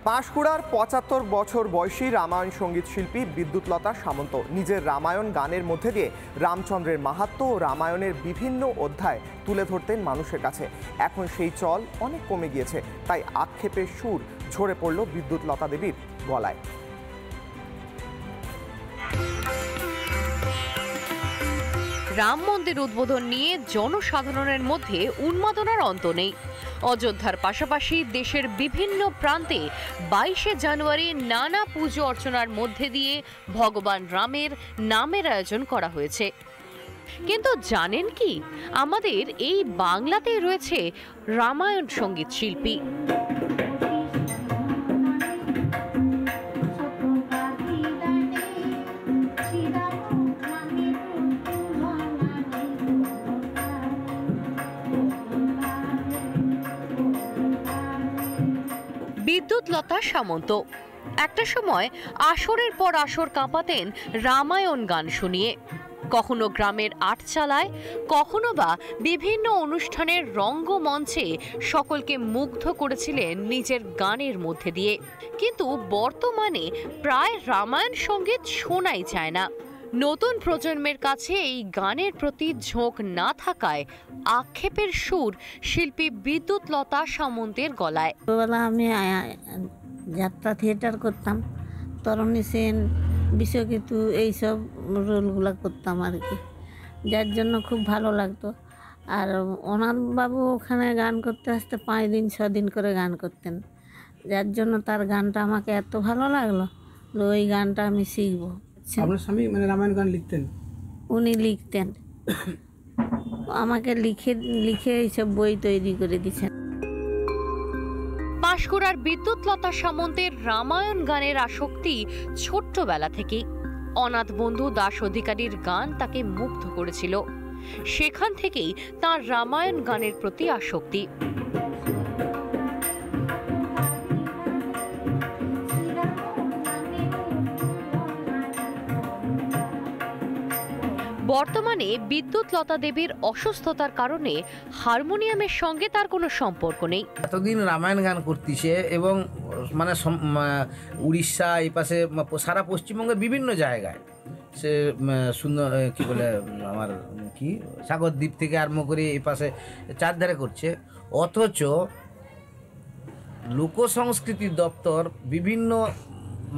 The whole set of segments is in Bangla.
পাঁশকুড়ার ৭৫ বছর বয়সী রামায়ণ সঙ্গীত শিল্পী বিদ্যুৎলতা সামন্ত নিজের রামায়ণ গানের মধ্যে দিয়ে রামচন্দ্রের মাহাত্ম্য ও রামায়ণের বিভিন্ন অধ্যায় তুলে ধরতেন মানুষের কাছে। এখন সেই চল অনেক কমে গিয়েছে, তাই আক্ষেপের সুর ঝরে পড়ল বিদ্যুৎলতা দেবীর গলায়। রাম মন্দির উদ্বোধন নিয়ে জনসাধারণের মধ্যে উন্মাদনার অন্ত নেই। অযোধ্যার পাশাপাশি দেশের বিভিন্ন প্রান্তে ২২শে জানুয়ারি নানা পুজো অর্চনার মধ্যে দিয়ে ভগবান রামের নামের আয়োজন করা হয়েছে। কিন্তু জানেন কি, আমাদের এই বাংলাতেই রয়েছে রামায়ণ সঙ্গীত শিল্পী। বিদ্যুৎলতা সামন্ত একটা সময় আসরের পর আসর কাঁপাতেন রামায়ণ গান শুনিয়ে। কখনো গ্রামের আটচালায়, কখনো বা বিভিন্ন অনুষ্ঠানের রঙ্গমঞ্চে সকলকে মুগ্ধ করেছিলেন নিজের গানের মধ্যে দিয়ে। কিন্তু বর্তমানে প্রায় রামায়ণ সঙ্গীত শোনাই যায় না। নতুন প্রজন্মের কাছে এই গানের প্রতি ঝোঁক না থাকায় আক্ষেপের সুর শিল্পী বিদ্যুৎলতা সামন্তের গলায়। আমি যাত্রা থিয়েটার করতাম, তরুণী সেন, বিশ্বকেতু, এইসব রোলগুলো করতাম আর কি, যার জন্য খুব ভালো লাগতো। আর অনাথ বাবু ওখানে গান করতে আসতে 5 দিন 6 দিন করে গান করতেন, যার জন্য তার গানটা আমাকে এত ভালো লাগলো, ওই গানটা আমি শিখবো। আপনার স্বামী মানে রামায়ণ গান লিখতেন? উনি লিখতেন, আমাকে লিখে এইসব বই তৈরি করে দিচ্ছেন। পাঁশকুড়ার বিদ্যুৎলতা সামন্তের রামায়ণ গানের আসক্তি ছোট্টবেলা থেকেই। অনাথ বন্ধু দাস অধিকারীর গান তাকে মুগ্ধ করেছিল। সেখান থেকেই তার রামায়ণ গানের প্রতি আসক্তি। বর্তমানে বিদ্যুৎলতা দেবীর অসুস্থতার কারণে হারমোনিয়ামের সঙ্গে তার কোনো সম্পর্ক নেই। এতদিন রামায়ণ গান করতেছে এবং মানে উড়িষ্যা, এই পাশে সারা পশ্চিমবঙ্গের বিভিন্ন জায়গায় সে সুন্দর কি বলে আমার কি সাগরদ্বীপ থেকে আরম্ভ করে এই পাশে চারধারে করছে। অথচ লোকসংস্কৃতি দপ্তর বিভিন্ন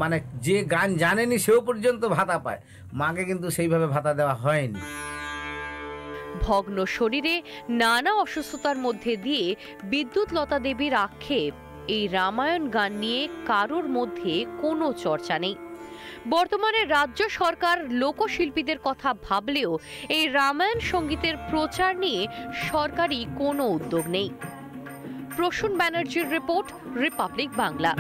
মানে যে গান জানেনি সেও পর্যন্ত ভাতা পায়, মাকে কিন্তু সেইভাবে ভাতা দেওয়া হয়নি। ভগ্ন শরীরে নানা অসুস্থতার মধ্যে দিয়ে বিদ্যুৎলতা দেবীর আক্ষেপ, এই রামায়ণ গান নিয়ে কারোর মধ্যে কোনো চর্চা নেই। বর্তমানে রাজ্য সরকার লোকশিল্পীদের কথা ভাবলেও এই রামায়ণ সঙ্গীতের প্রচার নিয়ে সরকারি কোনো উদ্যোগ নেই। প্রসূন ব্যানার্জির রিপোর্ট, রিপাবলিক বাংলা।